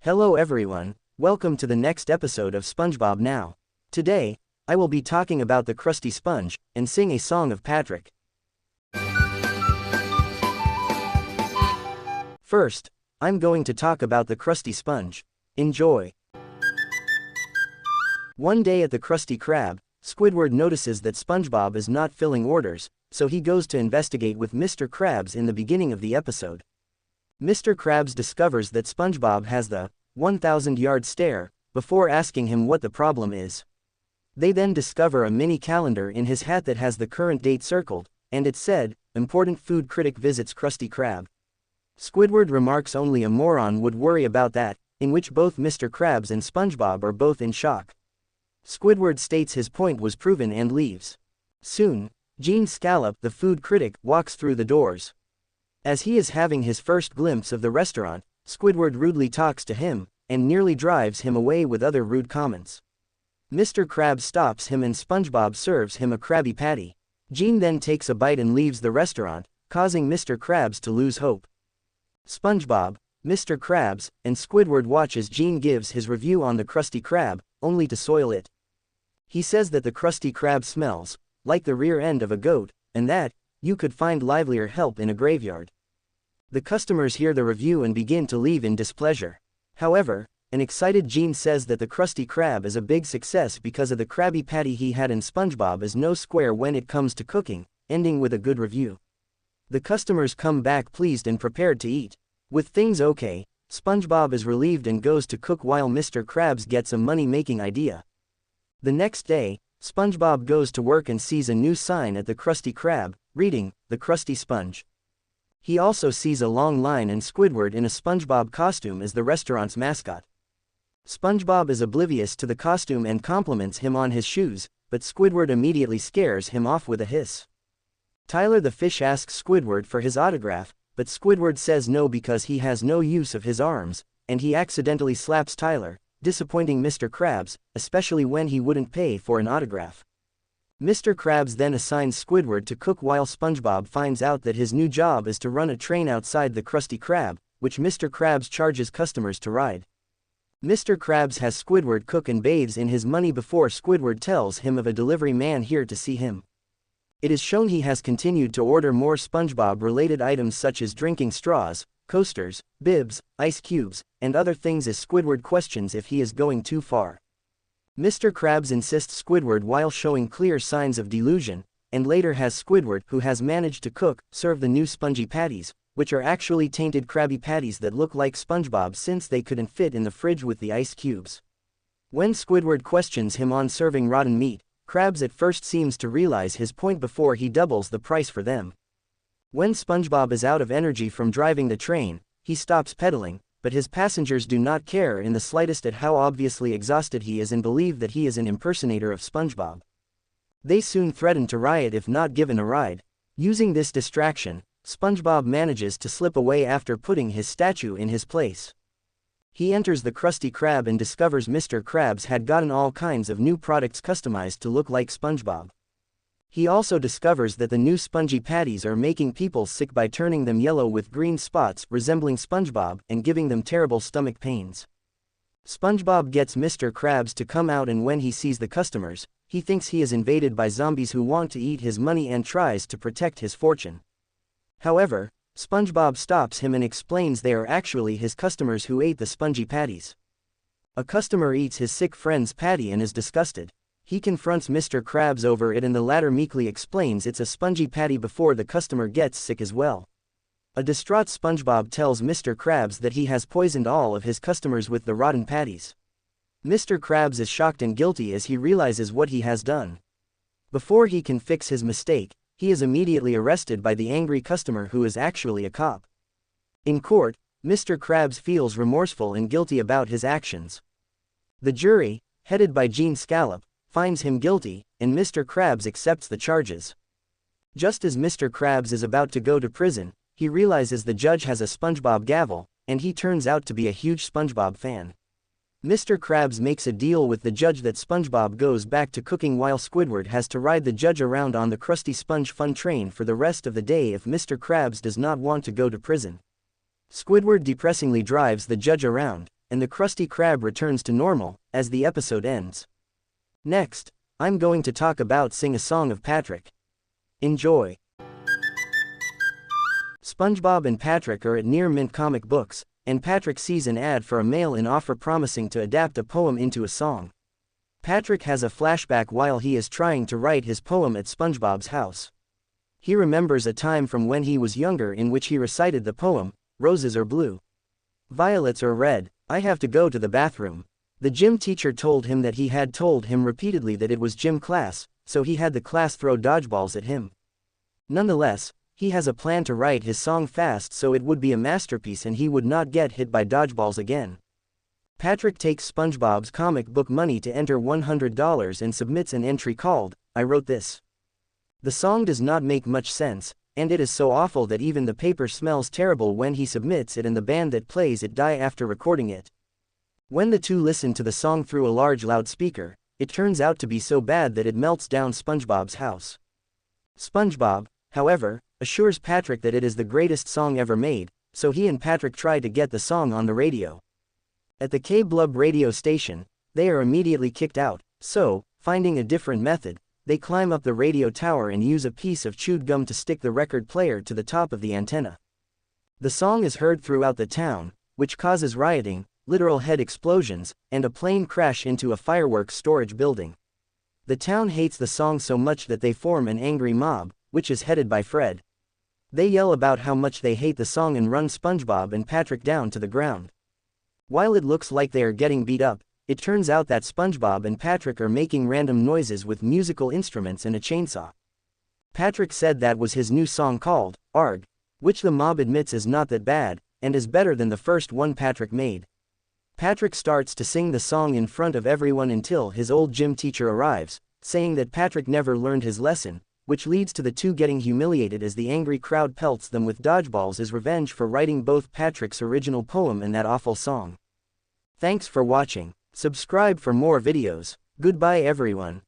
Hello everyone, welcome to the next episode of SpongeBob Now. Today, I will be talking about the Krusty Sponge, and sing a song of Patrick. First, I'm going to talk about the Krusty Sponge. Enjoy! One day at the Krusty Krab, Squidward notices that SpongeBob is not filling orders, so he goes to investigate with Mr. Krabs in the beginning of the episode. Mr. Krabs discovers that SpongeBob has the 1,000-yard stare, before asking him what the problem is. They then discover a mini calendar in his hat that has the current date circled, and it said, "Important food critic visits Krusty Krab." Squidward remarks only a moron would worry about that, in which both Mr. Krabs and SpongeBob are both in shock. Squidward states his point was proven and leaves. Soon, Gene Scallop, the food critic, walks through the doors. As he is having his first glimpse of the restaurant, Squidward rudely talks to him, and nearly drives him away with other rude comments. Mr. Krabs stops him and SpongeBob serves him a Krabby Patty. Gene then takes a bite and leaves the restaurant, causing Mr. Krabs to lose hope. SpongeBob, Mr. Krabs, and Squidward watch as Gene gives his review on the Krusty Krab, only to soil it. He says that the Krusty Krab smells like the rear end of a goat, and that you could find livelier help in a graveyard. The customers hear the review and begin to leave in displeasure. However, an excited Gene says that the Krusty Krab is a big success because of the Krabby Patty he had, and SpongeBob is no square when it comes to cooking, ending with a good review. The customers come back pleased and prepared to eat. With things okay, SpongeBob is relieved and goes to cook while Mr. Krabs gets a money-making idea. The next day, SpongeBob goes to work and sees a new sign at the Krusty Krab, reading, "The Krusty Sponge." He also sees a long line and Squidward in a SpongeBob costume as the restaurant's mascot. SpongeBob is oblivious to the costume and compliments him on his shoes, but Squidward immediately scares him off with a hiss. Tyler the fish asks Squidward for his autograph, but Squidward says no because he has no use of his arms, and he accidentally slaps Tyler, disappointing Mr. Krabs, especially when he wouldn't pay for an autograph. Mr. Krabs then assigns Squidward to cook while SpongeBob finds out that his new job is to run a train outside the Krusty Krab, which Mr. Krabs charges customers to ride. Mr. Krabs has Squidward cook and bathes in his money before Squidward tells him of a delivery man here to see him. It is shown he has continued to order more SpongeBob-related items such as drinking straws, coasters, bibs, ice cubes, and other things as Squidward questions if he is going too far. Mr. Krabs insists Squidward while showing clear signs of delusion, and later has Squidward, who has managed to cook, serve the new spongy patties, which are actually tainted Krabby Patties that look like SpongeBob since they couldn't fit in the fridge with the ice cubes. When Squidward questions him on serving rotten meat, Krabs at first seems to realize his point before he doubles the price for them. When SpongeBob is out of energy from driving the train, he stops pedaling, but his passengers do not care in the slightest at how obviously exhausted he is and believe that he is an impersonator of SpongeBob. They soon threaten to riot if not given a ride. Using this distraction, SpongeBob manages to slip away after putting his statue in his place. He enters the Krusty Krab and discovers Mr. Krabs had gotten all kinds of new products customized to look like SpongeBob. He also discovers that the new spongy patties are making people sick by turning them yellow with green spots resembling SpongeBob and giving them terrible stomach pains. SpongeBob gets Mr. Krabs to come out, and when he sees the customers, he thinks he is invaded by zombies who want to eat his money and tries to protect his fortune. However, SpongeBob stops him and explains they are actually his customers who ate the spongy patties. A customer eats his sick friend's patty and is disgusted. He confronts Mr. Krabs over it and the latter meekly explains it's a spongy patty before the customer gets sick as well. A distraught SpongeBob tells Mr. Krabs that he has poisoned all of his customers with the rotten patties. Mr. Krabs is shocked and guilty as he realizes what he has done. Before he can fix his mistake, he is immediately arrested by the angry customer who is actually a cop. In court, Mr. Krabs feels remorseful and guilty about his actions. The jury, headed by Gene Scallop, finds him guilty, and Mr. Krabs accepts the charges. Just as Mr. Krabs is about to go to prison, he realizes the judge has a SpongeBob gavel, and he turns out to be a huge SpongeBob fan. Mr. Krabs makes a deal with the judge that SpongeBob goes back to cooking while Squidward has to ride the judge around on the Krusty Sponge fun train for the rest of the day if Mr. Krabs does not want to go to prison. Squidward depressingly drives the judge around, and the Krusty Krab returns to normal, as the episode ends. Next, I'm going to talk about Sing a Song of Patrick. Enjoy! SpongeBob and Patrick are at Near Mint Comic Books, and Patrick sees an ad for a mail-in offer promising to adapt a poem into a song. Patrick has a flashback while he is trying to write his poem at SpongeBob's house. He remembers a time from when he was younger in which he recited the poem, "Roses are blue. Violets are red, I have to go to the bathroom." The gym teacher told him that he had told him repeatedly that it was gym class, so he had the class throw dodgeballs at him. Nonetheless, he has a plan to write his song fast so it would be a masterpiece and he would not get hit by dodgeballs again. Patrick takes SpongeBob's comic book money to enter $100 and submits an entry called, "I wrote this." The song does not make much sense, and it is so awful that even the paper smells terrible when he submits it and the band that plays it die after recording it. When the two listen to the song through a large loudspeaker, it turns out to be so bad that it melts down SpongeBob's house. SpongeBob, however, assures Patrick that it is the greatest song ever made, so he and Patrick try to get the song on the radio. At the K-Blub radio station, they are immediately kicked out, so, finding a different method, they climb up the radio tower and use a piece of chewed gum to stick the record player to the top of the antenna. The song is heard throughout the town, which causes rioting, literal head explosions, and a plane crash into a fireworks storage building. The town hates the song so much that they form an angry mob, which is headed by Fred. They yell about how much they hate the song and run SpongeBob and Patrick down to the ground. While it looks like they are getting beat up, it turns out that SpongeBob and Patrick are making random noises with musical instruments and a chainsaw. Patrick said that was his new song called, "Arg," which the mob admits is not that bad, and is better than the first one Patrick made. Patrick starts to sing the song in front of everyone until his old gym teacher arrives, saying that Patrick never learned his lesson, which leads to the two getting humiliated as the angry crowd pelts them with dodgeballs as revenge for writing both Patrick's original poem and that awful song. Thanks for watching. Subscribe for more videos. Goodbye everyone.